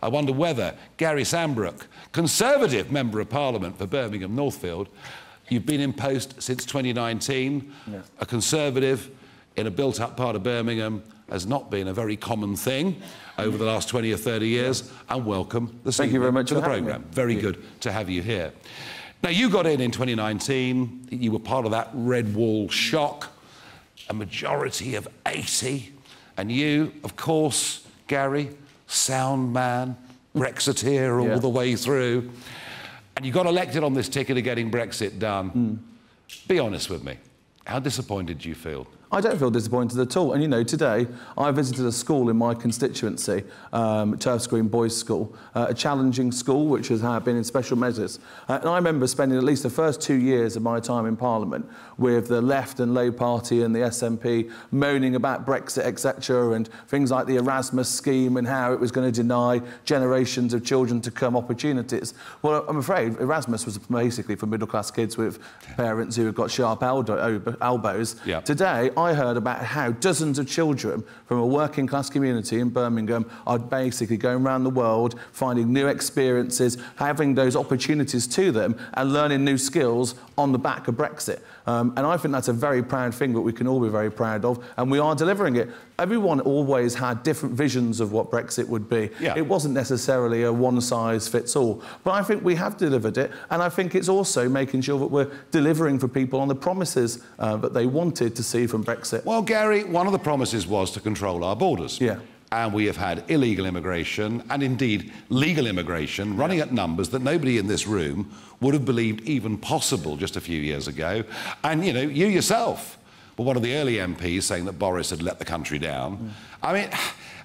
I wonder whether Gary Sambrook, Conservative Member of Parliament for Birmingham Northfield, you've been in post since 2019, a Conservative in a built-up part of Birmingham has not been a very common thing over the last 20 or 30 years, and welcome this Thank you very much to the programme. Very good to have you here. Now, you got in 2019, you were part of that red wall shock, a majority of 80, and you, of course, Gary, sound man, Brexiteer all the way through, and you got elected on this ticket of getting Brexit done. Be honest with me, how disappointed do you feel? I don't feel disappointed at all. And, you know, today I visited a school in my constituency, Turfs Green Boys School, a challenging school which has been in special measures. And I remember spending at least the first 2 years of my time in Parliament with the Left and Labour Party and the SNP moaning about Brexit, etc., and things like the Erasmus scheme and how it was going to deny generations of children to come opportunities. Well, I'm afraid Erasmus was basically for middle-class kids with parents who have got sharp elbows. Yeah. Today, I heard about how dozens of children from a working class community in Birmingham are basically going around the world, finding new experiences, having those opportunities to them and learning new skills on the back of Brexit. And I think that's a very proud thing that we can all be very proud of, and we are delivering it. Everyone always had different visions of what Brexit would be. Yeah. It wasn't necessarily a one-size-fits-all. But I think we have delivered it, and I think it's also making sure that we're delivering for people on the promises that they wanted to see from Brexit. Well, Gary, one of the promises was to control our borders. Yeah. And we have had illegal immigration and indeed legal immigration running at numbers that nobody in this room would have believed even possible just a few years ago. And, you know, you yourself were one of the early MPs saying that Boris had let the country down. I mean,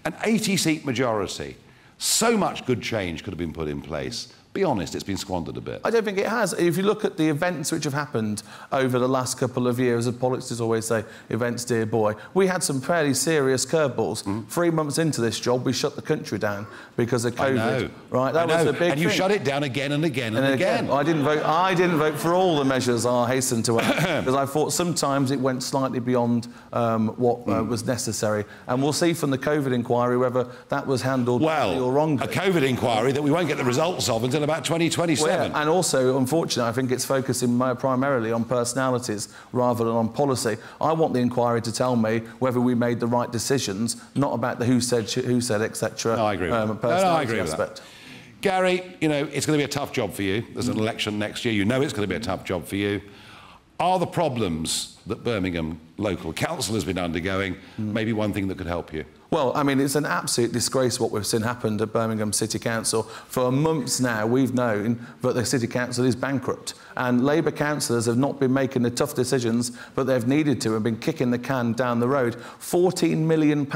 an 80-seat majority, so much good change could have been put in place. Be honest, it's been squandered a bit. I don't think it has. If you look at the events which have happened over the last couple of years, as politicians always say, events, dear boy, we had some fairly serious curveballs. 3 months into this job, we shut the country down because of COVID. I know. Right, that was a big and you thing. shut it down again and again and again. I didn't vote for all the measures, I hasten to add, because I thought sometimes it went slightly beyond what was necessary. And we'll see from the COVID inquiry whether that was handled well or wrongly. A COVID inquiry that we won't get the results of until about 2027. Well, yeah, and also, unfortunately, I think it's focusing primarily on personalities rather than on policy. I want the inquiry to tell me whether we made the right decisions, not about the who said, etc. No, I agree with that. I agree with that. Gary, you know, it's going to be a tough job for you. There's an election next year. You know it's going to be a tough job for you. Are the problems that Birmingham local council has been undergoing maybe one thing that could help you? Well, I mean, it's an absolute disgrace what we've seen happen at Birmingham City Council. For months now, we've known that the City Council is bankrupt. And Labour councillors have not been making the tough decisions that they've needed to and been kicking the can down the road. £14 million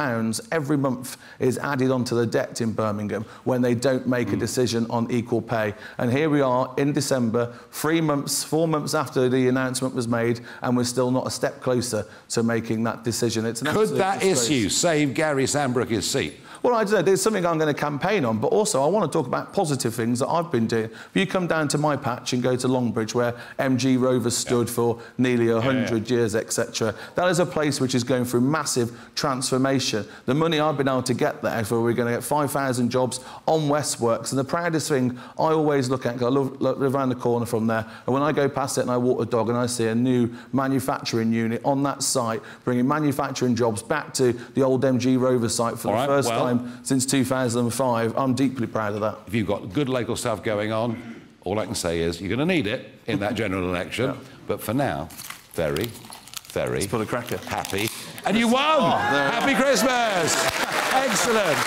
every month is added onto the debt in Birmingham when they don't make a decision on equal pay. And here we are in December, 4 months after the announcement was made, and we're still not a step closer to making that decision. It's an Could that disgrace. Issue save Gary Sambrook his seat? Well, I don't know, there's something I'm going to campaign on, but also I want to talk about positive things that I've been doing. If you come down to my patch and go to Longbridge, where MG Rovers stood for nearly 100 years, etc., that is a place which is going through massive transformation. The money I've been able to get there, for we're going to get 5,000 jobs on Westworks, and the proudest thing I always look at, because I live around the corner from there, and when I go past it and I walk the dog and I see a new manufacturing unit on that site, bringing manufacturing jobs back to the old MG Rovers site for the first time since 2005, I'm deeply proud of that. If you've got good local stuff going on, all I can say is you're going to need it in that general election. But for now, very, very Let's put a cracker. happy. And you won! Happy Christmas! Excellent.